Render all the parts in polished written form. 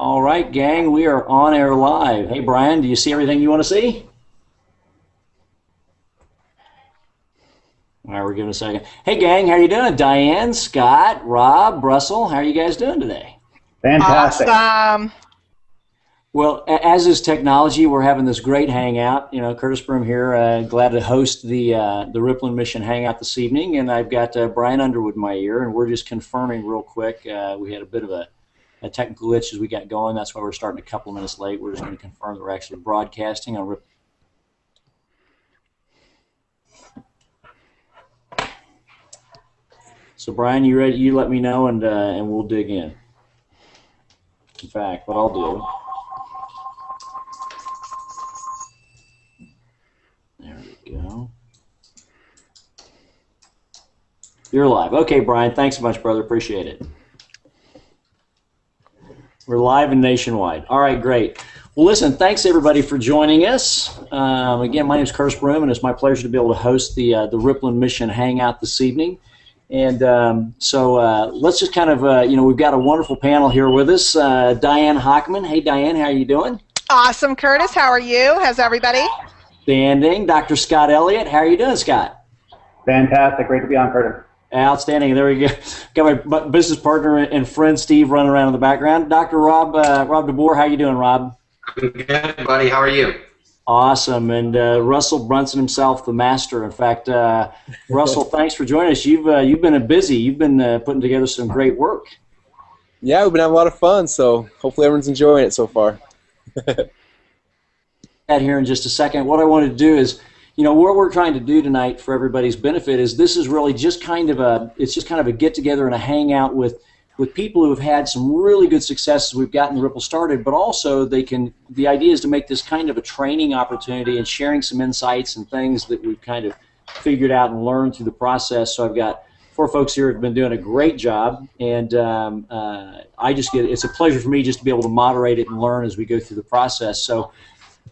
All right, gang, we are on air live. Hey, Brian, do you see everything you want to see? All right, we're giving a second. Hey, gang, how you doing? Diane, Scott, Rob, Russell, how are you guys doing today? Fantastic. Awesome. Well, as is technology, we're having this great hangout. You know, Curtis Broom here, glad to host the Rippln Mission Hangout this evening, and I've got Brian Underwood in my ear, and we're just confirming real quick. We had a bit of a technical glitch as we got going. That's why we're starting a couple of minutes late. We're just going to confirm that we're actually broadcasting on Rippln. So, Brian, you ready? You let me know, and we'll dig in. In fact, what I'll do. There we go. You're live. Okay, Brian. Thanks so much, brother. Appreciate it. We're live and nationwide. All right, great. Well, listen, thanks everybody for joining us. Again, my name is Curtis Broom, and it's my pleasure to be able to host the Rippln Mission Hangout this evening. And so let's just kind of, we've got a wonderful panel here with us. Diane Hockman. Hey, Diane, how are you doing? Awesome, Curtis. How are you? How's everybody? Outstanding. Dr. Scott Elliott. How are you doing, Scott? Fantastic. Great to be on, Curtis. Outstanding. There we go. Got my business partner and friend Steve running around in the background. Dr. Rob DeBoer, how you doing, Rob? I'm good, buddy. How are you? Awesome. And Russell Brunson himself, the master. In fact, Russell, thanks for joining us. You've been busy. You've been putting together some great work. Yeah, we've been having a lot of fun, so hopefully everyone's enjoying it so far. Here in just a second. What I want to do is, what we're trying to do tonight for everybody's benefit is this is really just kind of a get together and a hangout with people who have had some really good successes. We've gotten Rippln started, but also the idea is to make this kind of a training opportunity and sharing some insights and things that we've kind of figured out and learned through the process. So I've got 4 folks here who have been doing a great job, and it's a pleasure for me just to be able to moderate it and learn as we go through the process. So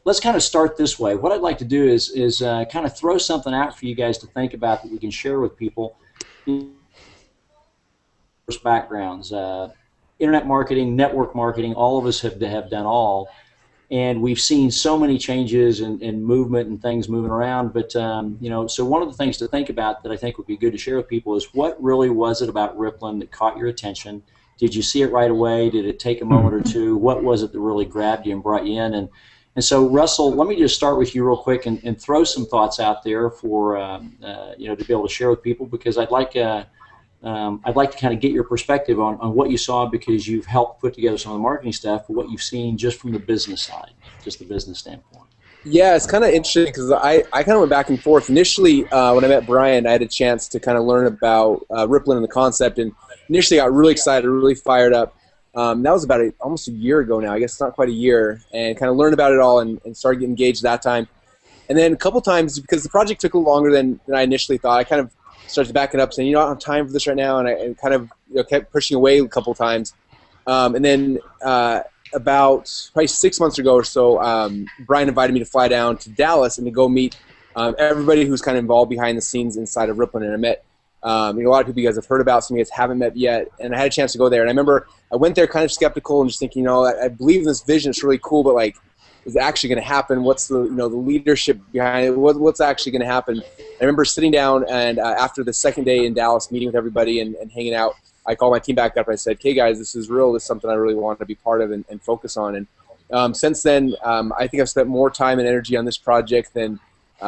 let's kind of start this way. What I'd like to do is kind of throw something out for you guys to think about that we can share with people. Backgrounds, internet marketing, network marketing, all of us have done all, and we've seen so many changes and movement and things moving around. But so one of the things to think about that I think would be good to share with people is what really was it about Rippln that caught your attention? Did you see it right away? Did it take a moment or two? What was it that really grabbed you and brought you in? And so, Russell, let me just start with you real quick and throw some thoughts out there for to be able to share with people, because I'd like to kind of get your perspective on what you saw, because you've helped put together some of the marketing stuff, but what you've seen just from the business side, just the business standpoint. Yeah, it's kind of interesting because I kind of went back and forth. Initially, when I met Brian, I had a chance to kind of learn about Rippln and the concept, and initially got really excited, really fired up. That was about almost a year ago now. I guess it's not quite a year, and kind of learned about it all and started getting engaged that time. And then a couple times, because the project took a little longer than I initially thought, I kind of started backing up, saying, I don't have time for this right now, and I kind of kept pushing away a couple times. And then about probably 6 months ago or so, Brian invited me to fly down to Dallas and to go meet everybody who's kind of involved behind the scenes inside of Rippln. And I met a lot of people you guys have heard about, some of you guys haven't met yet, and I had a chance to go there. And I remember I went there kind of skeptical and just thinking, I believe in this vision, it's really cool, but like, is it actually going to happen? What's the the leadership behind it? What's actually going to happen? I remember sitting down and after the second day in Dallas, meeting with everybody and hanging out, I called my team back up and I said, "Okay, guys, this is real. This is something I really want to be part of and focus on." And since then, I think I've spent more time and energy on this project than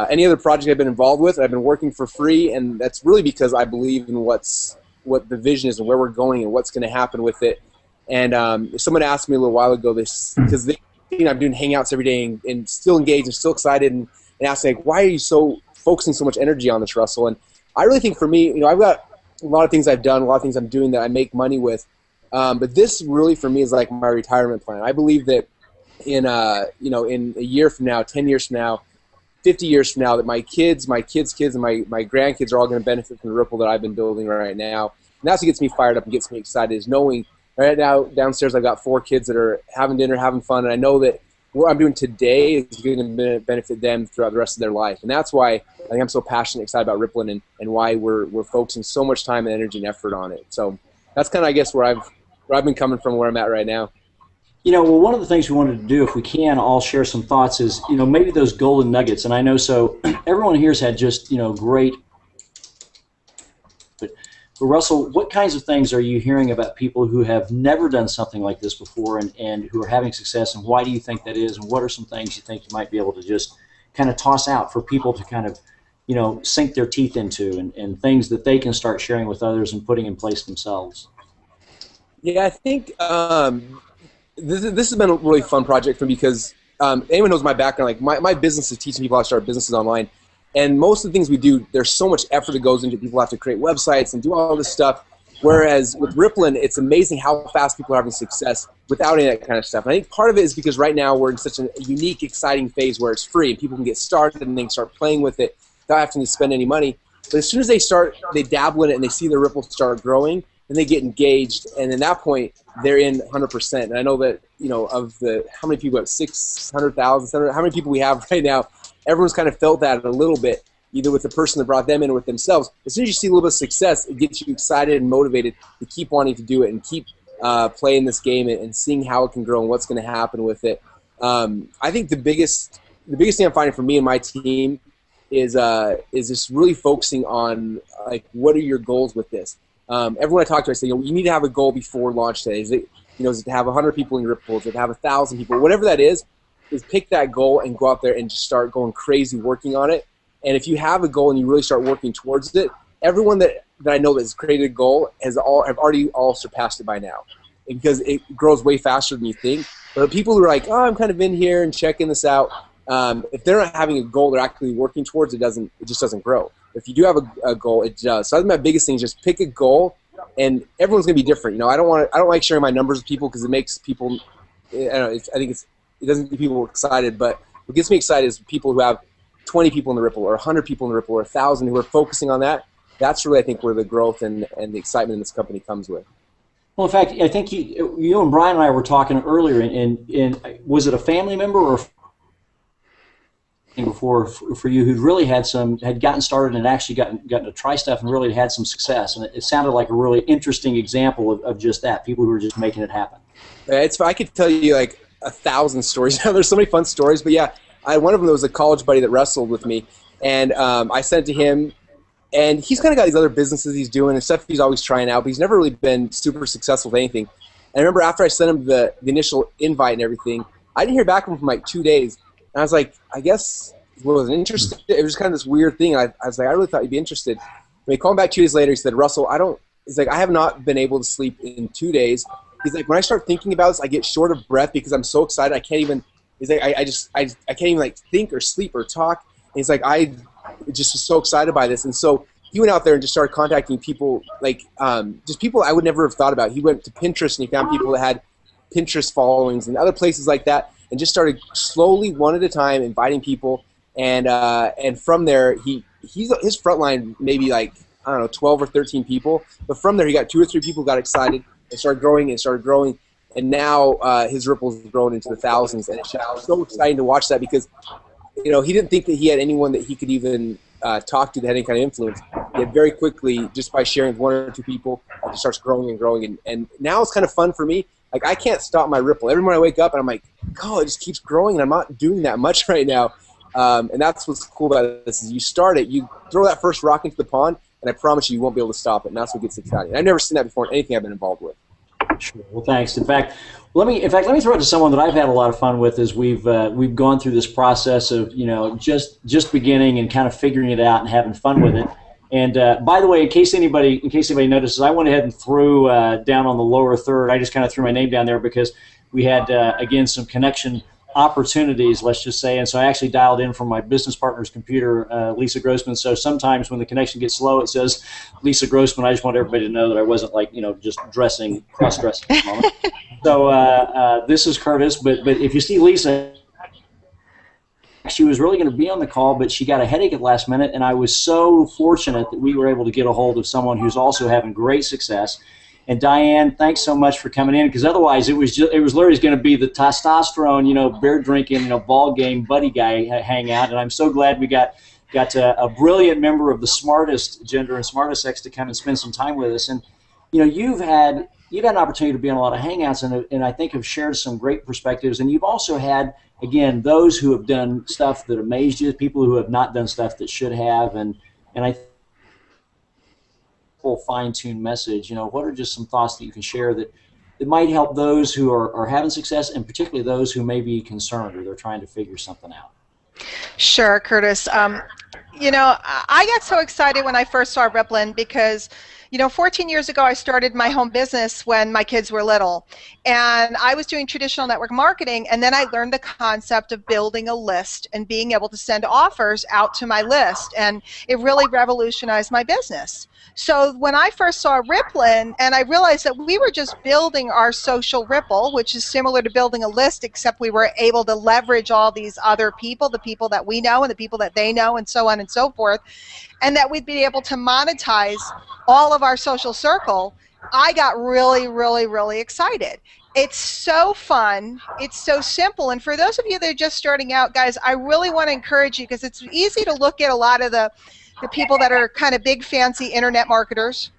any other project I've been involved with. I've been working for free, and that's really because I believe in what the vision is and where we're going and what's going to happen with it. And someone asked me a little while ago this, because I'm doing hangouts every day and still engaged and still excited, and asking, like, why are you so focusing so much energy on this, Russell? And I really think for me, I've got a lot of things I've done, a lot of things I'm doing that I make money with, but this really for me is like my retirement plan. I believe that in in a year from now, 10 years from now, 50 years from now, that my kids' kids, and my grandkids are all going to benefit from the Rippln that I've been building right now. And that's what gets me fired up and gets me excited, is knowing right now downstairs I've got 4 kids that are having dinner, having fun, and I know that what I'm doing today is going to benefit them throughout the rest of their life. And that's why I think I'm so passionate and excited about Rippln and why we're focusing so much time and energy and effort on it. So that's kind of, I guess, where I've been coming from, where I'm at right now. Well, one of the things we wanted to do, if we can, all share some thoughts is, maybe those golden nuggets. And I know, so everyone here's had just, great. But Russell, what kinds of things are you hearing about people who have never done something like this before and who are having success, and why do you think that is, and what are some things you think you might be able to just kind of toss out for people to kind of, sink their teeth into, and things that they can start sharing with others and putting in place themselves? Yeah, I think this has been a really fun project for me because anyone knows my background. Like my business is teaching people how to start businesses online. And most of the things we do, there's so much effort that goes into it. People have to create websites and do all this stuff. Whereas with Rippln, it's amazing how fast people are having success without any of that kind of stuff. And I think part of it is because right now we're in such a unique, exciting phase where it's free and people can get started and they can start playing with it without having to spend any money. But as soon as they dabble in it and they see the Ripple start growing, then they get engaged. And at that point, they're in 100%. And I know that, of how many people have 600,000, how many people we have right now, everyone's kind of felt that a little bit, either with the person that brought them in or with themselves. As soon as you see a little bit of success, it gets you excited and motivated to keep wanting to do it and keep playing this game and seeing how it can grow and what's going to happen with it. I think the biggest thing I'm finding for me and my team is just really focusing on, like, what are your goals with this? Everyone I talk to, I say, you need to have a goal before launch day. Is it to have 100 people in your Ripple? Is it to have 1,000 people? Whatever that is pick that goal and go out there and just start going crazy working on it. And if you have a goal and you really start working towards it, everyone that I know that's created a goal have already all surpassed it by now, because it grows way faster than you think. But people who are like, oh, I'm kind of in here and checking this out, if they're not having a goal they're actually working towards, it just doesn't grow. If you do have a goal, it does. So I think my biggest thing is just pick a goal, and everyone's gonna be different. I don't like sharing my numbers with people because it makes people, it doesn't get people excited, but what gets me excited is people who have 20 people in the Ripple or 100 people in the Ripple or 1,000 who are focusing on that. That's really, I think, where the growth and the excitement in this company comes with. Well, in fact, I think you and Brian and I were talking earlier, and was it a family member or before for you who'd really had gotten started and actually gotten to try stuff and really had some success? And it sounded like a really interesting example of just that, people who were just making it happen. I could tell you like 1,000 stories. There's so many fun stories, but yeah, one of them was a college buddy that wrestled with me, and I sent it to him, and he's kind of got these other businesses he's doing and stuff he's always trying out, but he's never really been super successful with anything. And I remember after I sent him the initial invite and everything, I didn't hear back from him for like 2 days, and I was like, I guess he wasn't interested. It was kind of this weird thing. I was like, I really thought you'd be interested. When he called me back 2 days later, he said, Russell, he's like, I have not been able to sleep in 2 days. He's like, when I start thinking about this, I get short of breath because I'm so excited. I can't even. He's like, I can't even like think or sleep or talk. And he's like, I just was so excited by this. And so he went out there and just started contacting people, like just people I would never have thought about. He went to Pinterest and he found people that had Pinterest followings and other places like that, and just started slowly, one at a time, inviting people. And from there, his front line maybe like, I don't know, 12 or 13 people. But from there, he got 2 or 3 people got excited. It started growing, and now his Ripple's grown into the thousands, and it's just so exciting to watch that because, he didn't think that he had anyone that he could even talk to that had any kind of influence. Yet very quickly, just by sharing with 1 or 2 people, it just starts growing and growing, and now it's kind of fun for me. Like, I can't stop my Ripple. Every morning I wake up and I'm like, God, it just keeps growing, and I'm not doing that much right now. And that's what's cool about this is you start it, you throw that first rock into the pond, and I promise you won't be able to stop it, and that's what gets exciting. I've never seen that before in anything I've been involved with. Sure. Well, thanks. In fact, let me throw it to someone that I've had a lot of fun with as we've gone through this process of just beginning and kind of figuring it out and having fun with it. And by the way, in case anybody notices, I went ahead and threw down on the lower third. I just kind of threw my name down there because we had again some connection opportunities, let's just say, and so I actually dialed in from my business partner's computer, Lisa Grossman. So sometimes when the connection gets slow, it says Lisa Grossman. I just want everybody to know that I wasn't like just cross-dressing at the moment. So this is Curtis, but if you see Lisa, she was really going to be on the call, but she got a headache at the last minute, and I was so fortunate that we were able to get a hold of someone who's also having great success. And Diane, thanks so much for coming in, because otherwise it was literally going to be the testosterone, beer drinking, ball game buddy guy hangout. And I'm so glad we got a brilliant member of the smartest gender and smartest sex to come and spend some time with us. And you've had you've had an opportunity to be on a lot of Hangouts, and I think have shared some great perspectives. And you've also had, again, those who have done stuff that amazed you, people who have not done stuff that should have, and I full fine-tuned message. What are just some thoughts that you can share that might help those who are having success, and particularly those who may be concerned or they're trying to figure something out? Sure, Curtis. I got so excited when I first saw Rippln because, 14 years ago I started my home business when my kids were little, and I was doing traditional network marketing, and then I learned the concept of building a list and being able to send offers out to my list, and it really revolutionized my business. So when I first saw Rippln, and I realized that we were just building our social ripple, which is similar to building a list, except we were able to leverage all these other people, the people that we know and the people that they know, and so on and so forth, and that we'd be able to monetize all of our social circle, I got really, really, really excited. It's so fun. It's so simple. And for those of you that are just starting out, guys, I really want to encourage you, because it's easy to look at a lot of the people that are kind of big, fancy internet marketers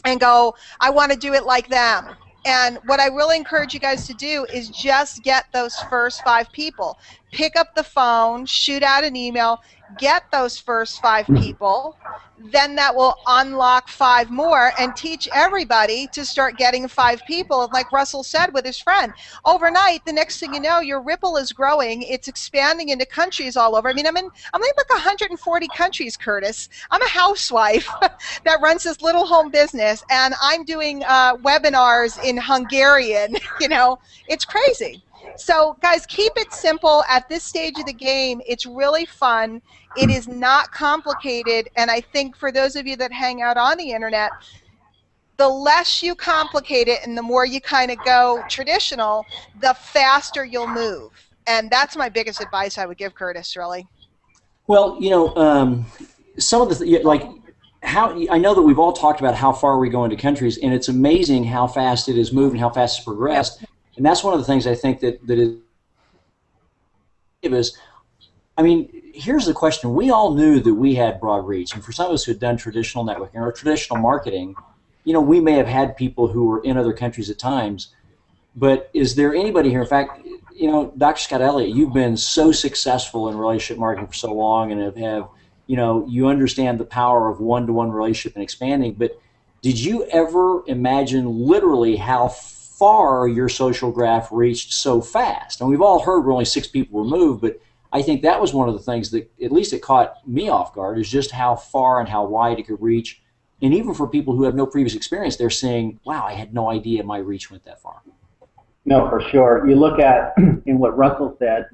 and go, I want to do it like them. And what I really encourage you guys to do is just get those first 5 people. Pick up the phone, shoot out an email, get those first 5 people. Then that will unlock 5 more and teach everybody to start getting 5 people. And like Russell said with his friend, overnight, the next thing you know, your ripple is growing. It's expanding into countries all over. I mean, I'm in like 140 countries, Curtis. I'm a housewife that runs this little home business, and I'm doing webinars in Hungarian. It's crazy. So guys, keep it simple at this stage of the game. It's really fun. It is not complicated, and I think for those of you that hang out on the internet, the less you complicate it and the more you kind of go traditional, the faster you'll move. And that's my biggest advice I would give, Curtis, really. Well, some of the I know that we've all talked about how far we go into countries, and it's amazing how fast it has moved and how fast it's progressed. And that's one of the things I think that is, here's the question. We all knew that we had broad reach, and for some of us who had done traditional networking or traditional marketing, we may have had people who were in other countries at times, but is there anybody here, in fact, Dr. Scott Elliott, you've been so successful in relationship marketing for so long, and have you understand the power of one-to-one relationship and expanding, but did you ever imagine literally how far your social graph reached so fast? And we've all heard where only 6 people were moved, but I think that was one of the things that, at least it caught me off guard, is just how far and how wide it could reach. And even for people who have no previous experience, they're saying, wow, I had no idea my reach went that far. No, for sure. You look at, in what Russell said,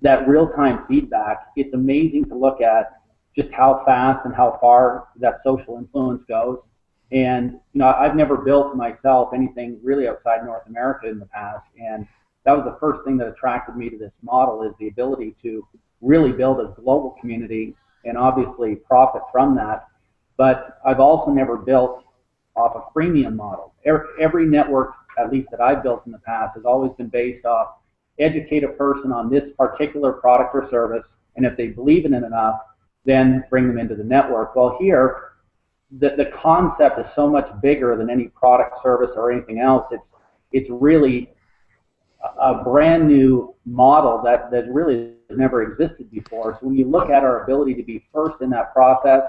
that real-time feedback, it's amazing to look at just how fast and how far that social influence goes. And I've never built myself anything really outside North America in the past, and that was the first thing that attracted me to this model, is the ability to really build a global community and obviously profit from that. But I've also never built off a freemium model. Every network, at least that I've built in the past, has always been based off educate a person on this particular product or service, and if they believe in it enough, then bring them into the network. Well, here, the concept is so much bigger than any product, service, or anything else. It's really a brand new model that really never existed before. So when you look at our ability to be first in that process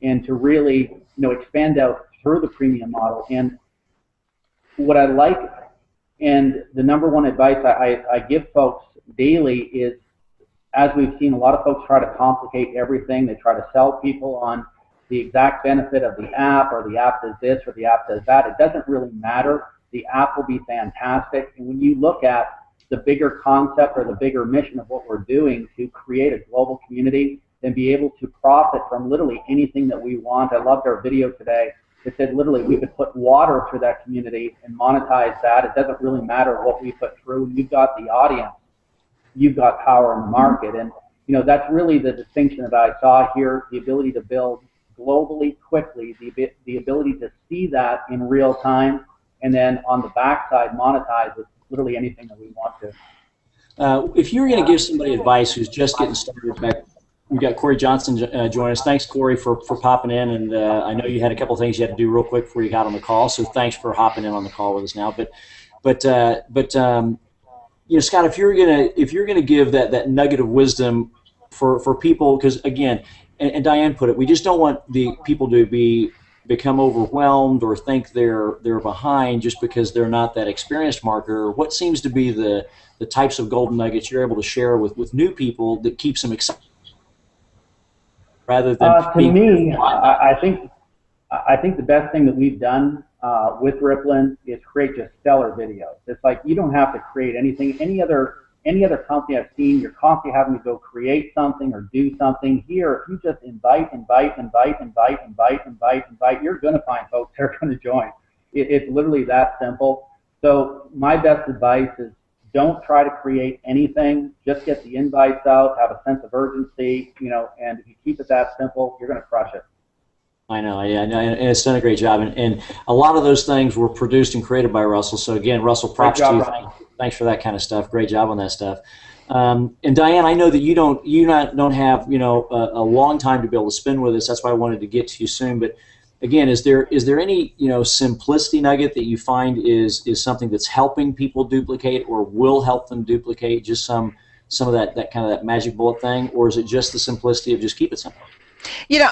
and to really expand out through the premium model, and what I like, and the number one advice I give folks daily is, as we've seen, a lot of folks try to complicate everything. They try to sell people on the exact benefit of the app, or the app does this or the app does that. It doesn't really matter. The app will be fantastic. And when you look at the bigger concept or the bigger mission of what we're doing to create a global community, then be able to profit from literally anything that we want. I loved our video today. It said literally we could put water through that community and monetize that. It doesn't really matter what we put through. You've got the audience. You've got power in the market. And that's really the distinction that I saw here, the ability to build globally quickly, the ability to see that in real time, and then on the backside monetize with literally anything that we want to. If you were going to give somebody advice who's just getting started, we've got Corey Johnson joining us. Thanks, Corey, for popping in. And I know you had a couple of things you had to do real quick before you got on the call. So thanks for hopping in on the call with us now. But you know, Scott, if you're gonna give that nugget of wisdom for people, because again, and Diane put it, we just don't want the people to become overwhelmed or think they're behind just because they're not that experienced marketer. What seems to be the types of golden nuggets you're able to share with new people that keeps them excited rather than to me, I think the best thing that we've done with Rippln is create just stellar videos. It's like you don't have to create anything. Any other company I've seen, you're constantly having to go create something or do something. Here, if you just invite, you're going to find folks that are going to join. It's literally that simple. So my best advice is don't try to create anything. Just get the invites out, have a sense of urgency, you know, and if you keep it that simple, you're going to crush it. I know, yeah, and it's done a great job. And a lot of those things were produced and created by Russell. So again, Russell, props to you. Thanks for that kind of stuff. Great job on that stuff. And Diane, I know that you don't have, you know, a long time to be able to spend with us. That's why I wanted to get to you soon. But again, is there any, you know, simplicity nugget that you find is something that's helping people duplicate or will help them duplicate, just some of that kind of that magic bullet thing, or is it just the simplicity of just keep it simple? You know,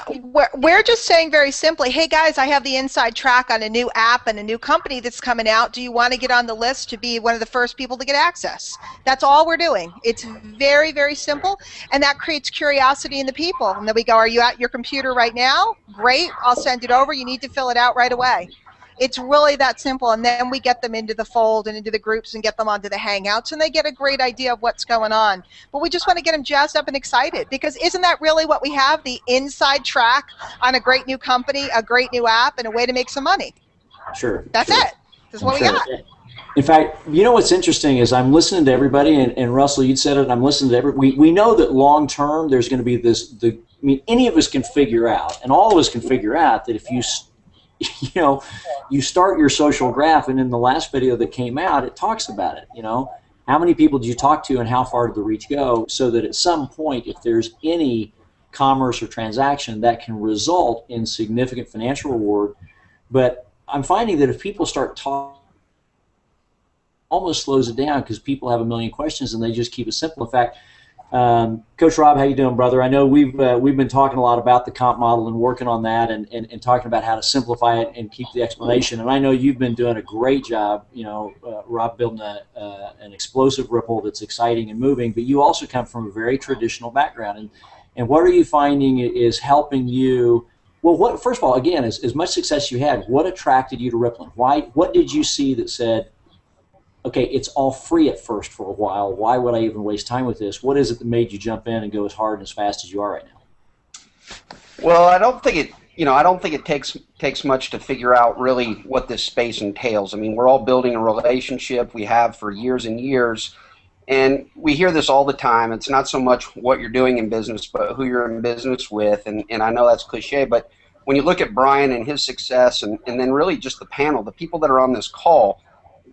we're just saying very simply, hey guys, I have the inside track on a new app and a new company that's coming out. Do you want to get on the list to be one of the first people to get access? That's all we're doing. It's very, very simple, and that creates curiosity in the people. And then we go, are you at your computer right now? Great, I'll send it over. You need to fill it out right away. It's really that simple, and then we get them into the fold and into the groups and get them onto the Hangouts, and they get a great idea of what's going on. But we just want to get them jazzed up and excited, because isn't that really what we have, the inside track on a great new company, a great new app, and a way to make some money? Sure. That's sure. it. This is what we got. In fact, you know what's interesting is I'm listening to everybody, and Russell, you said it, I'm listening to we know that long term there's going to be I mean, any of us can figure out, and all of us can figure out that if you start your social graph, and in the last video that came out, it talks about it. You know, how many people did you talk to, and how far did the reach go? So that at some point, if there's any commerce or transaction, that can result in significant financial reward. But I'm finding that if people start talking, almost slows it down because people have a million questions and they just keep it simple. In fact, Coach Rob, how you doing, brother? I know we've been talking a lot about the comp model and working on that and talking about how to simplify it and keep the explanation. And I know you've been doing a great job, you know, Rob, building an explosive Ripple that's exciting and moving. But you also come from a very traditional background. And what are you finding is helping you? Well, first of all, again, as much success you had, what attracted you to Rippln? What did you see that said, okay, it's all free at first for a while. Why would I even waste time with this? What is it that made you jump in and go as hard and as fast as you are right now? Well, I don't think it takes much to figure out really what this space entails. I mean, we're all building a relationship. We have for years and years, and we hear this all the time. It's not so much what you're doing in business, but who you're in business with. And I know that's cliche, but when you look at Brian and his success, and then really just the panel, the people that are on this call,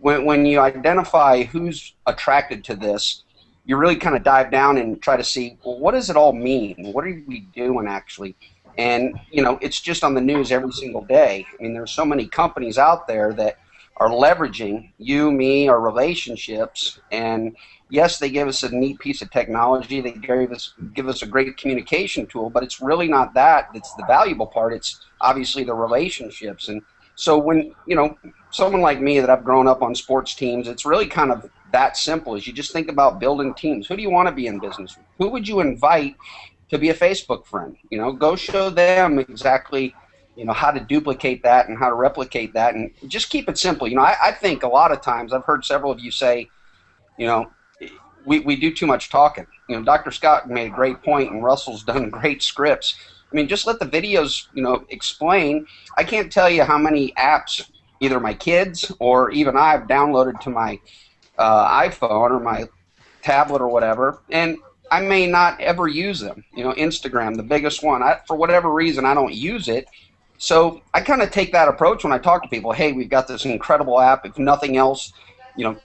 when you identify who's attracted to this, you really kind of dive down and try to see, well, what does it all mean? What are we doing actually? And, you know, it's just on the news every single day. I mean, there's so many companies out there that are leveraging you, me, our relationships. And yes, they give us a neat piece of technology. They give us a great communication tool, but it's really not that that's the valuable part. It's obviously the relationships. And so when, you know, someone like me that I've grown up on sports teams, it's really kind of that simple. As you just think about building teams. Who do you want to be in business with? Who would you invite to be a Facebook friend? You know, go show them exactly, you know, how to duplicate that and how to replicate that, and just keep it simple. You know, I think a lot of times I've heard several of you say, you know, we do too much talking. You know, Dr. Scott made a great point, and Russell's done great scripts. I mean, just let the videos, you know, explain. I can't tell you how many apps either my kids or even I've downloaded to my iPhone or my tablet or whatever, and I may not ever use them. You know, Instagram, the biggest one. For whatever reason, I don't use it. So I kind of take that approach when I talk to people. Hey, we've got this incredible app. If nothing else,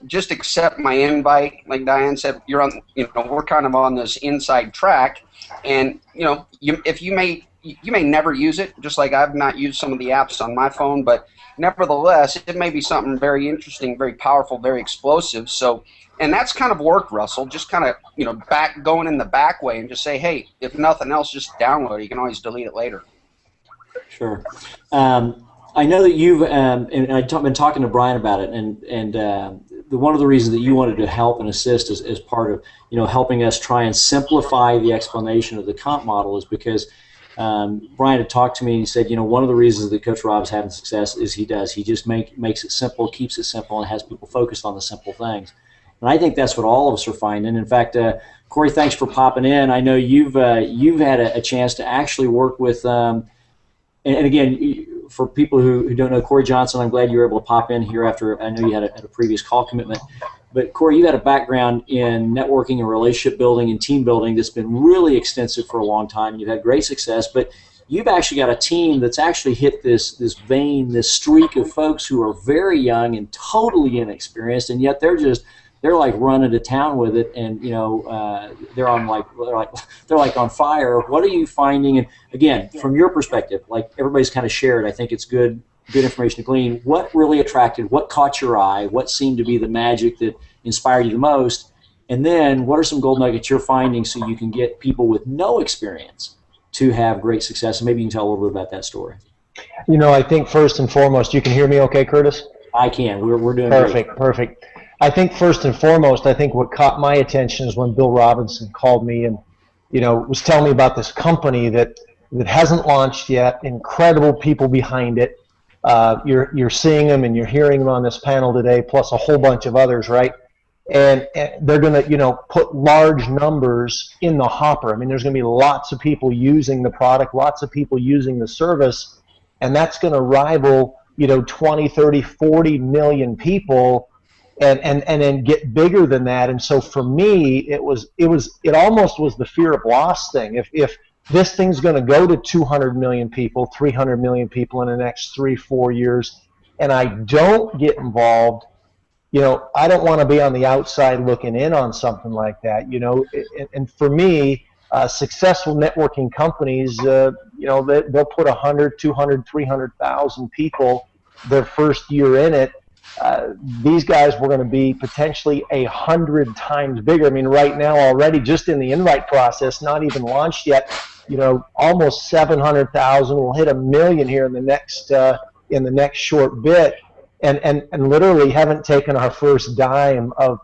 just accept my invite. Like Diane said, you're on, we're kind of on this inside track, and you may never use it, just like I've not used some of the apps on my phone, but nevertheless, it may be something very interesting, very powerful, very explosive. So, and that's kind of worked, Russell. Just kind of, going in the back way and just say, hey, if nothing else, just download it. You can always delete it later. Sure. I know that you've, and I've been talking to Brian about it, and one of the reasons that you wanted to help and assist as part of, helping us try and simplify the explanation of the comp model is because Brian had talked to me and he said, one of the reasons that Coach Rob's having success is he just makes it simple, keeps it simple, and has people focused on the simple things. And I think that's what all of us are finding. In fact, Corey, thanks for popping in. I know you've had a chance to actually work with, and again, for people who don't know Corey Johnson, I'm glad you were able to pop in here after I know you had a previous call commitment. But Corey, you had a background in networking and relationship building and team building that's been really extensive for a long time, and you've had great success. But you've actually got a team that's actually hit this vein, this streak of folks who are very young and totally inexperienced, and yet they're like running to town with it, and they're like on fire. What are you finding? And again, from your perspective, like everybody's kind of shared, I think it's good information to glean. What really attracted? What caught your eye? What seemed to be the magic that inspired you the most? And then, what are some gold nuggets you're finding so you can get people with no experience to have great success? And maybe you can tell a little bit about that story. I think first and foremost, you can hear me okay, Curtis? I can. We're doing perfect. Great. Perfect. I think first and foremost, I think what caught my attention is when Bill Robinson called me and, was telling me about this company that hasn't launched yet, incredible people behind it. You're seeing them and you're hearing them on this panel today, plus a whole bunch of others, right? And they're going to, put large numbers in the hopper. I mean, there's going to be lots of people using the product, lots of people using the service, and that's going to rival, 20, 30, 40 million people. And then get bigger than that. And so for me, it almost was the fear of loss thing. If this thing's going to go to 200 million people, 300 million people in the next 3-4 years, and I don't get involved, I don't want to be on the outside looking in on something like that. And for me, successful networking companies, they'll put 100, 200, 300,000 people their first year in it. These guys were going to be potentially 100 times bigger. I mean, right now already, just in the invite process, not even launched yet, almost 700,000. We'll hit 1 million here in the next short bit, and literally haven't taken our first dime of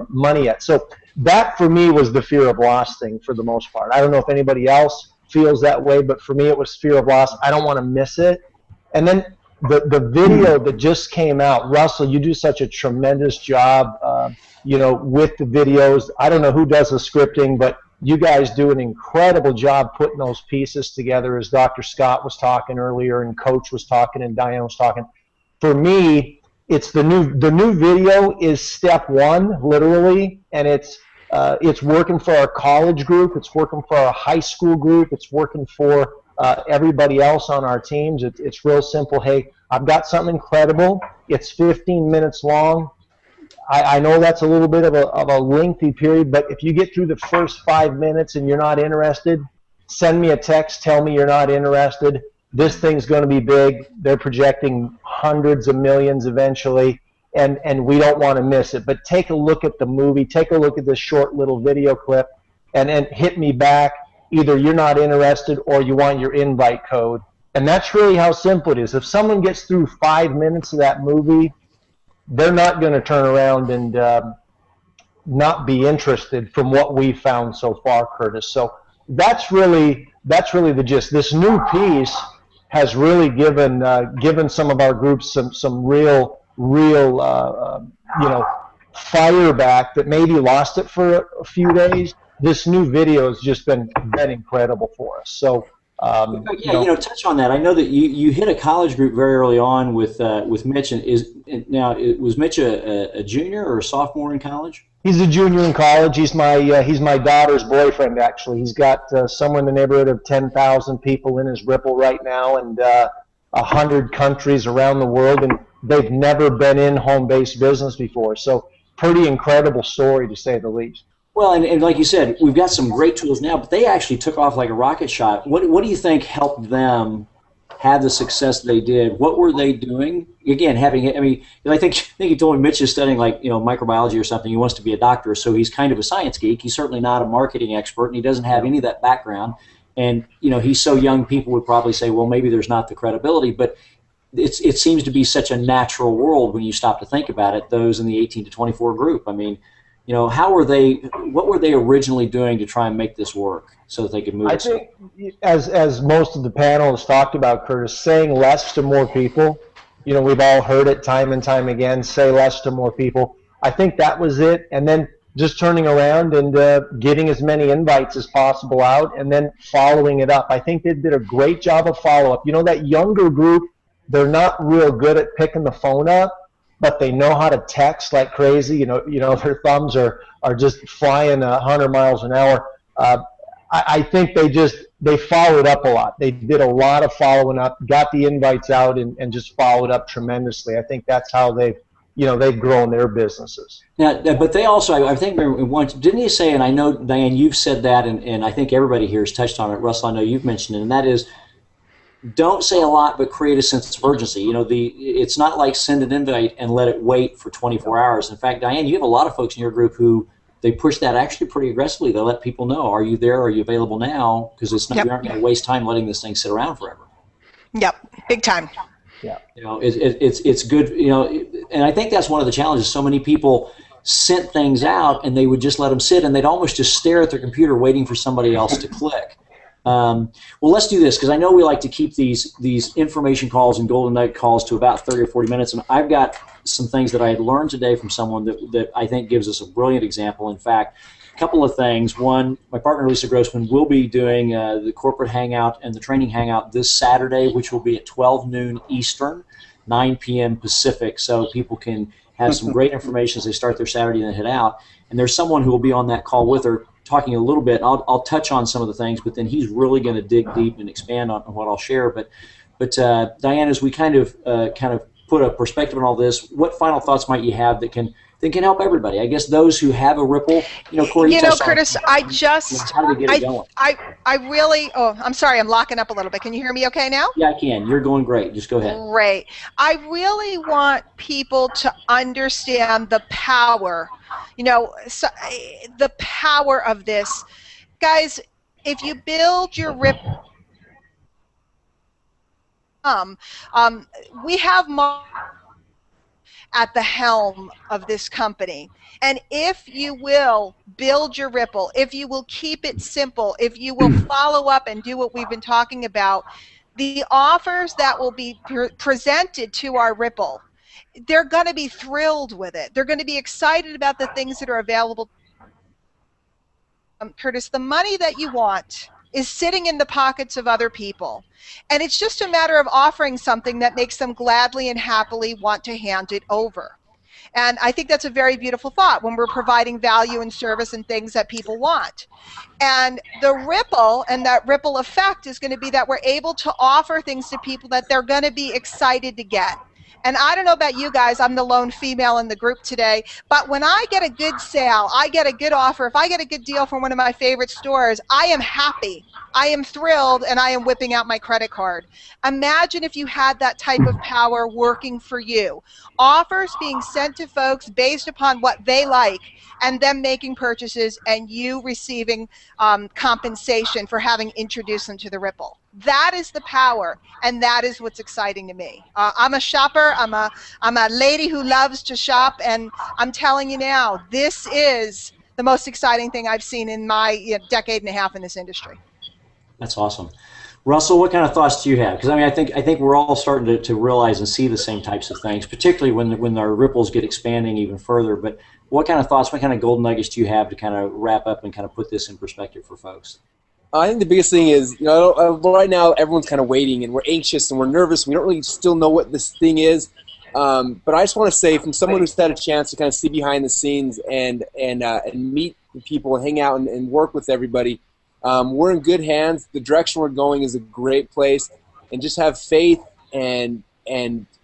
money yet. So that for me was the fear of loss thing for the most part. I don't know if anybody else feels that way, but for me it was fear of loss. I don't want to miss it. And then the video that just came out, Russell, you do such a tremendous job, with the videos. I don't know who does the scripting, but you guys do an incredible job putting those pieces together, as Dr. Scott was talking earlier, and Coach was talking, and Diane was talking. For me, it's the new video is step one, literally, and it's working for our college group, it's working for our high school group, it's working for everybody else on our teams. It's real simple. Hey, I've got something incredible. It's 15 minutes long. I know that's a little bit of a lengthy period, but if you get through the first 5 minutes and you're not interested, send me a text, tell me you're not interested. This thing's going to be big. They're projecting hundreds of millions eventually, and we don't want to miss it. But take a look at the movie, take a look at this short little video clip, and then hit me back. Either you're not interested or you want your invite code. And that's really how simple it is. If someone gets through 5 minutes of that movie, they're not going to turn around and not be interested from what we've found so far, Curtis. So that's really the gist. This new piece has really given some of our groups some real fire back that maybe lost it for a few days. This new video has just been incredible for us. So, touch on that. I know that you hit a college group very early on with Mitch. And was Mitch a junior or a sophomore in college? He's a junior in college. He's my daughter's boyfriend, actually. He's got somewhere in the neighborhood of 10,000 people in his Rippln right now, and 100 countries around the world. And they've never been in home-based business before. So pretty incredible story, to say the least. Well, and like you said, we've got some great tools now, but they actually took off like a rocket shot. What do you think helped them have the success they did? What were they doing? Again, I think you told me Mitch is studying microbiology or something. He wants to be a doctor, so he's kind of a science geek. He's certainly not a marketing expert, and he doesn't have any of that background. And he's so young, people would probably say, well, maybe there's not the credibility, but it seems to be such a natural world when you stop to think about it. Those in the 18 to 24 group. I mean, what were they originally doing to try and make this work so that they could move? I think, as most of the panel has talked about, Curtis, saying less to more people. We've all heard it time and time again, say less to more people. I think that was it. And then just turning around and getting as many invites as possible out and then following it up. I think they did a great job of follow-up. That younger group, they're not real good at picking the phone up, but they know how to text like crazy. Their thumbs are just flying 100 miles an hour. I think they followed up a lot. They did a lot of following up, got the invites out, and just followed up tremendously. I think that's how they've grown their businesses. Yeah, but they also, I think, didn't you say, and I know, Diane, you've said that, and I think everybody here has touched on it. Russell, I know you've mentioned it, and that is, don't say a lot, but create a sense of urgency. It's not like send an invite and let it wait for 24 hours. In fact, Diane, you have a lot of folks in your group who they push that actually pretty aggressively. They let people know, are you there? Are you available now? Because you aren't going to waste time letting this thing sit around forever. Yep, big time. Yeah. It's good. And I think that's one of the challenges. So many people sent things out and they would just let them sit, and they'd almost just stare at their computer waiting for somebody else to click. Well, let's do this, because I know we like to keep these information calls and golden nugget calls to about 30 or 40 minutes, and I've got some things that I had learned today from someone that I think gives us a brilliant example. In fact, a couple of things. One, my partner Lisa Grossman will be doing the corporate hangout and the training hangout this Saturday, which will be at 12 noon Eastern, 9 p.m. Pacific, so people can have some great information as they start their Saturday and then head out. And there's someone who will be on that call with her, talking a little bit. I'll touch on some of the things, but then he's really going to dig deep and expand on what I'll share. But Diane, as we kind of put a perspective on all this, what final thoughts might you have that can help everybody? I guess those who have a Ripple, Corey. Curtis, how do they get it going? I really. Oh, I'm sorry, I'm locking up a little bit. Can you hear me okay now? Yeah, I can. You're going great. Just go ahead. Great. I really want people to understand the power. The power of this, guys. If you build your Ripple, we have at the helm of this company. And if you will build your Ripple, if you will keep it simple, if you will follow up and do what we've been talking about, the offers that will be presented to our Ripple, they're going to be thrilled with it. They're going to be excited about the things that are available. Curtis, the money that you want is sitting in the pockets of other people. And it's just a matter of offering something that makes them gladly and happily want to hand it over. And I think that's a very beautiful thought when we're providing value and service and things that people want. And the ripple and that ripple effect is going to be that we're able to offer things to people that they're going to be excited to get. And I don't know about you guys, I'm the lone female in the group today, but when I get a good sale, I get a good offer, if I get a good deal from one of my favorite stores, I am happy, I am thrilled, and I am whipping out my credit card. Imagine if you had that type of power working for you. Offers being sent to folks based upon what they like, and them making purchases, and you receiving compensation for having introduced them to the Ripple. That is the power, and that is what's exciting to me. I'm a shopper. I'm a lady who loves to shop, and I'm telling you now, this is the most exciting thing I've seen in my decade and a half in this industry. That's awesome. Russell, what kind of thoughts do you have? Because I think we're all starting to realize and see the same types of things, particularly when our ripples get expanding even further. But what kind of thoughts, what kind of golden nuggets do you have to kind of wrap up and kind of put this in perspective for folks? I think the biggest thing is, right now everyone's kind of waiting and we're anxious and we're nervous. We don't really still know what this thing is. But I just want to say, from someone who's had a chance to kind of see behind the scenes and meet the people and hang out and work with everybody, we're in good hands. The direction we're going is a great place, and just have faith and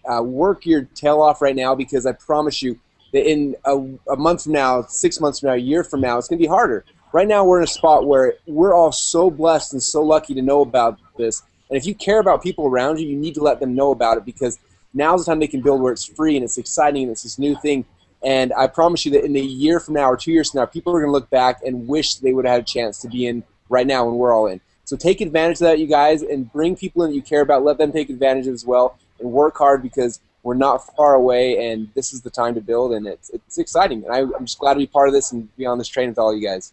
work your tail off right now, because I promise you that in a month from now, 6 months from now, a year from now, it's going to be harder. Right now, we're in a spot where we're all so blessed and so lucky to know about this. And if you care about people around you, you need to let them know about it, because now's the time they can build where it's free and it's exciting and it's this new thing. And I promise you that in a year from now or 2 years from now, people are going to look back and wish they would have had a chance to be in right now when we're all in. So take advantage of that, you guys, and bring people in that you care about. Let them take advantage of it as well, and work hard, because we're not far away, and this is the time to build, and it's exciting. And I'm just glad to be part of this and be on this train with all you guys.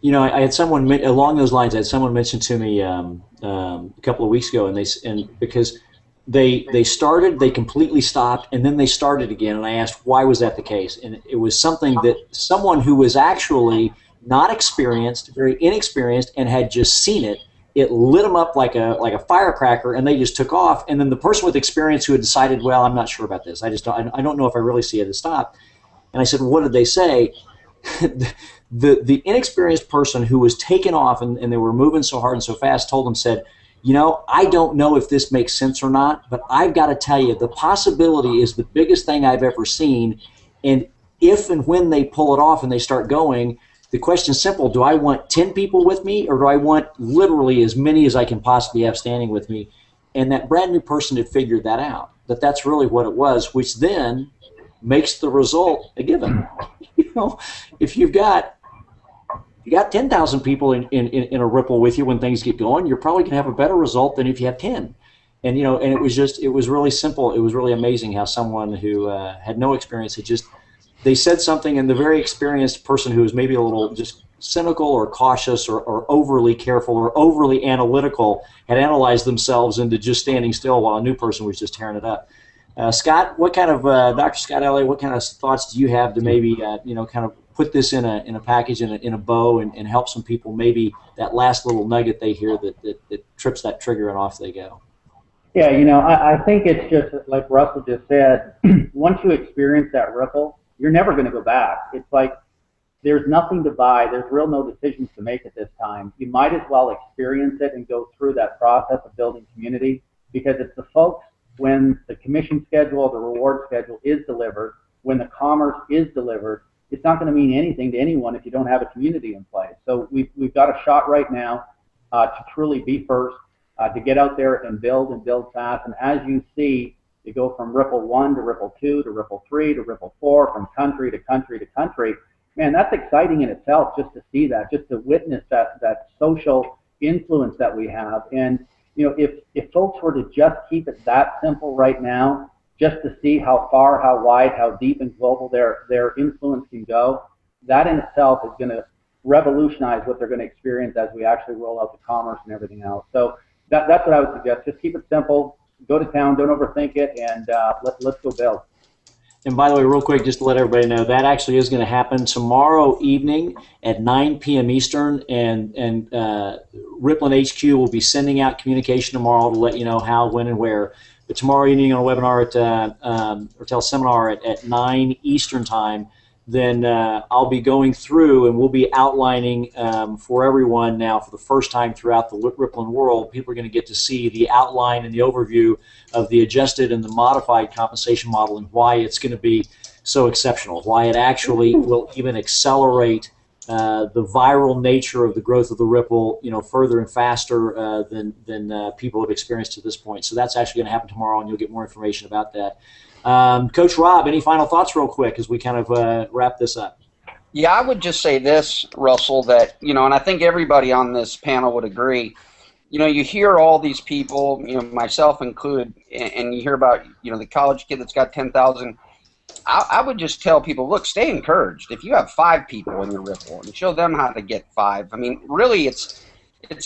You know, I had someone along those lines. I had someone mention to me a couple of weeks ago, and because they started, they completely stopped, and then they started again. And I asked, why was that the case? And it was something that someone who was actually not experienced, very inexperienced, and had just seen it. It lit them up like a firecracker, and they just took off. And then the person with experience who had decided, well, I'm not sure about this. I don't know if I really see it, to stop. And I said, well, what did they say? The inexperienced person who was taken off and they were moving so hard and so fast told them, said, you know, I don't know if this makes sense or not, but I've got to tell you, the possibility is the biggest thing I've ever seen. And if and when they pull it off and they start going, the question is simple. Do I want 10 people with me, or do I want literally as many as I can possibly have standing with me? And that brand new person had figured that out, that that's really what it was, which then makes the result a given. You know, if you got 10,000 people in a Ripple with you when things get going, you're probably going to have a better result than if you have 10. And, you know, and it was really simple. It was really amazing how someone who had no experience they said something, and the very experienced person who was maybe a little just cynical or cautious or overly careful or overly analytical had analyzed themselves into just standing still while a new person was just tearing it up. Scott, what kind of Dr. Scott Elliott, what kind of thoughts do you have to maybe kind of put this in a package, in a bow, and help some people, maybe that last little nugget they hear that trips that trigger and off they go? Yeah, you know, I think it's just like Russell just said. Once you experience that Ripple, you're never going to go back. It's like there's nothing to buy. There's no decisions to make at this time. You might as well experience it and go through that process of building community, because it's the folks, when the commission schedule, the reward schedule is delivered, when the commerce is delivered, it's not going to mean anything to anyone if you don't have a community in place. So we've got a shot right now to truly be first, to get out there and build fast. And as you see, you go from Ripple 1 to Ripple 2 to Ripple 3 to Ripple 4, from country to country to country. Man, that's exciting in itself, just to see that, just to witness that social influence that we have. And you know, if folks were to just keep it that simple right now, just to see how far, how wide, how deep and global their influence can go, that in itself is going to revolutionize what they're going to experience as we actually roll out the commerce and everything else. So that's what I would suggest. Just keep it simple. Go to town. Don't overthink it, and let's go build. And by the way, real quick, just to let everybody know, that actually is going to happen tomorrow evening at 9 p.m. Eastern, and Rippln HQ will be sending out communication tomorrow to let you know how, when, and where. But tomorrow evening on a webinar or teleseminar at 9 Eastern time, then I'll be going through and we'll be outlining for everyone now for the first time throughout the Rippln world. People are going to get to see the outline and the overview of the adjusted and the modified compensation model, and why it's going to be so exceptional, why it actually will even accelerate the viral nature of the growth of the Ripple, you know, further and faster than people have experienced to this point. So that's actually going to happen tomorrow, and you'll get more information about that. Coach Rob, any final thoughts real quick as we kind of wrap this up? Yeah, I would just say this, Russell, that, you know, and I think everybody on this panel would agree, you know, you hear all these people, you know, myself included, and you hear about, you know, the college kid that's got 10,000. I would just tell people, look, stay encouraged. If you have 5 people in your Ripple, and show them how to get 5. I mean, really, it's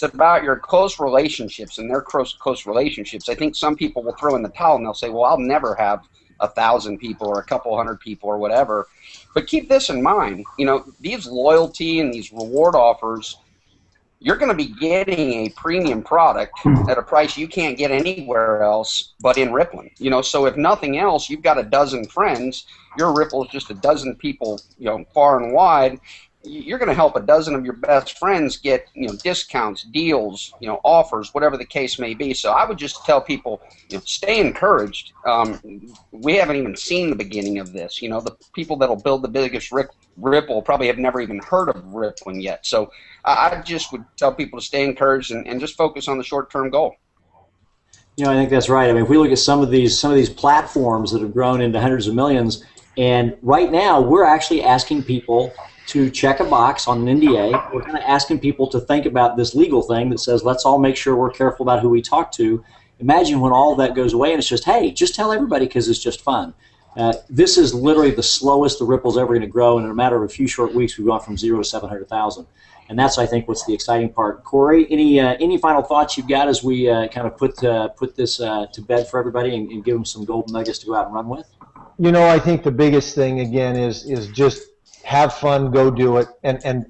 about your close relationships and their close relationships. I think some people will throw in the towel and they'll say, well, I'll never have 1,000 people or a couple hundred people or whatever. But keep this in mind, you know, these loyalty and these reward offers, you're going to be getting a premium product at a price you can't get anywhere else but in Rippln. You know, so if nothing else, you've got a dozen friends. Your Ripple is just a dozen people, you know, far and wide. you're going to help a dozen of your best friends get, discounts, deals, offers, whatever the case may be. So I would just tell people, stay encouraged. We haven't even seen the beginning of this. The people that'll build the biggest Ripple probably have never even heard of Rippln yet. So I just would tell people to stay encouraged and just focus on the short-term goal. I think that's right. I mean, if we look at some of these platforms that have grown into hundreds of millions, and right now we're actually asking people to check a box on an NDA. We're kind of asking people to think about this legal thing that says, let's all make sure we're careful about who we talk to. Imagine when all of that goes away and it's just, hey, just tell everybody because it's just fun. This is literally the slowest the Ripple's ever going to grow, and in a matter of a few short weeks, we've gone from 0 to 700,000. And that's, I think, what's the exciting part. Corey, any final thoughts you've got as we kind of put this to bed for everybody and give them some golden nuggets to go out and run with? I think the biggest thing, again, is just have fun, go do it, and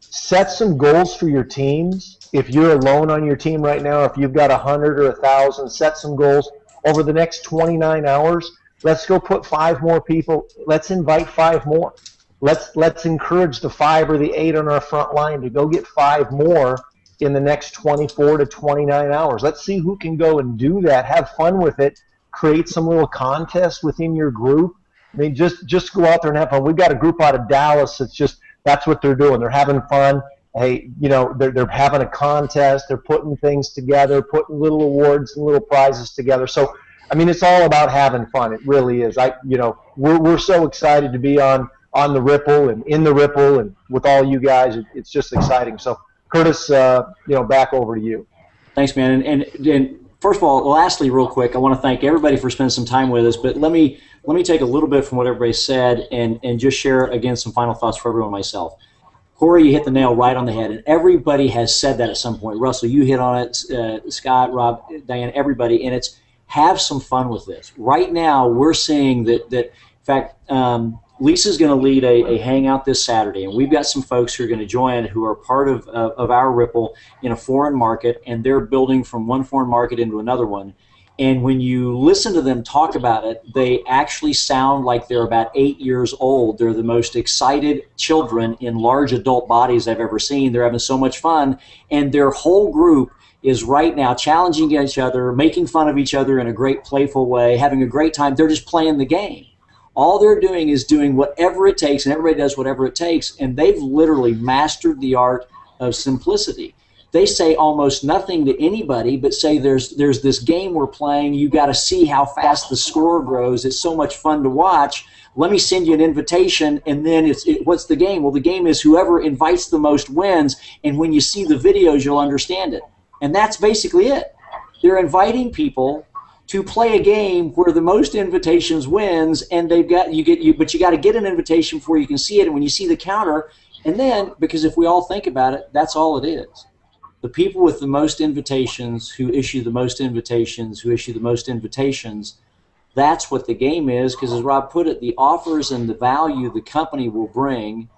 set some goals for your teams. If you're alone on your team right now, if you've got 100 or 1,000, set some goals over the next 29 hours. Let's go put 5 more people. Let's invite 5 more. Let's encourage the 5 or the 8 on our front line to go get 5 more in the next 24 to 29 hours. Let's see who can go and do that. Have fun with it. Create some little contest within your group. I mean, just go out there and have fun. We've got a group out of Dallas that's what they're doing. They're having fun. Hey, they're having a contest. They're putting things together, putting little awards and little prizes together. So, I mean, it's all about having fun. It really is. We're so excited to be on the Ripple and in the Ripple and with all you guys. It's just exciting. So, Curtis, back over to you. Thanks, man. And first of all, lastly, real quick, I want to thank everybody for spending some time with us. But let me take a little bit from what everybody said and just share again some final thoughts for everyone myself. Corey, you hit the nail right on the head, and everybody has said that at some point. Russell, you hit on it. Scott, Rob, Diane, everybody, and it's have some fun with this. Right now, we're seeing that in fact, Lisa's going to lead a hangout this Saturday, and we've got some folks who are going to join who are part of our Ripple in a foreign market, and they're building from one foreign market into another one. And when you listen to them talk about it, they actually sound like they're about 8 years old. They're the most excited children in large adult bodies I've ever seen. They're having so much fun, and their whole group is right now challenging each other, making fun of each other in a great playful way, having a great time. They're just playing the game. All they're doing is doing whatever it takes, and everybody does whatever it takes, and they've literally mastered the art of simplicity. They say almost nothing to anybody, but say there's this game we're playing. You got to see how fast the score grows. It's so much fun to watch. Let me send you an invitation, and then what's the game? Well, the game is whoever invites the most wins, and when you see the videos, you'll understand it. And that's basically it. They're inviting people to play a game where the most invitations wins, and but you got to get an invitation before you can see it, and when you see the counter, and then, because if we all think about it, that's all it is. The people with the most invitations, who issue the most invitations, that's what the game is, because as Rob put it, the offers and the value the company will bring,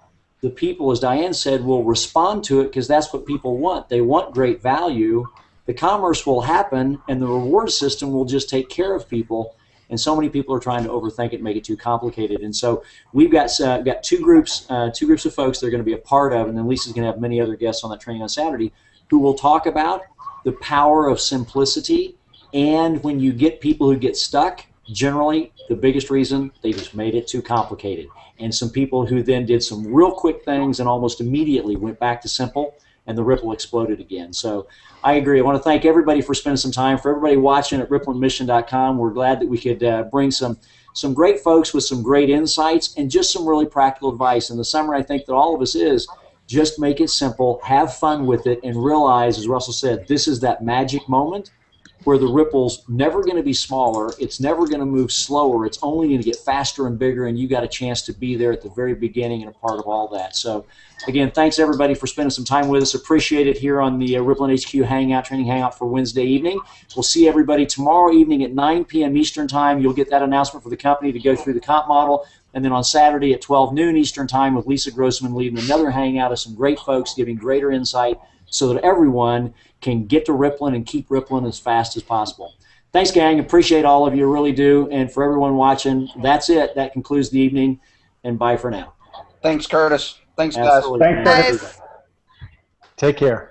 the people, as Diane said, will respond to it because that's what people want. They want great value. The commerce will happen, and the reward system will just take care of people. And so many people are trying to overthink it and make it too complicated. And so we've got two groups of folks they're going to be a part of, and then Lisa's going to have many other guests on that training on Saturday who will talk about the power of simplicity. And when you get people who get stuck, generally the biggest reason, they just made it too complicated. And some people who then did some real quick things and almost immediately went back to simple, and the Ripple exploded again. So I agree. I want to thank everybody for spending some time. For everybody watching at ripplinmission.com, we're glad that we could bring some great folks with some great insights and just some really practical advice. And the summary, I think, that all of us is just make it simple, have fun with it, and realize, as Russell said, this is that magic moment where the Ripple's never going to be smaller, it's never going to move slower, it's only going to get faster and bigger, and you got a chance to be there at the very beginning and a part of all that. So again, thanks everybody for spending some time with us. Appreciate it here on the Rippln HQ Hangout, Training Hangout for Wednesday evening. We'll see everybody tomorrow evening at 9 p.m. Eastern Time. You'll get that announcement for the company to go through the comp model. And then on Saturday at 12 noon Eastern Time with Lisa Grossman leading another hangout of some great folks giving greater insight so that everyone can get to Rippln and keep Rippln as fast as possible. Thanks, gang. Appreciate all of you, really do. And for everyone watching, that's it. That concludes the evening, and bye for now. Thanks, Curtis. Thanks, guys. Absolutely. Thanks, guys. Nice. Take care.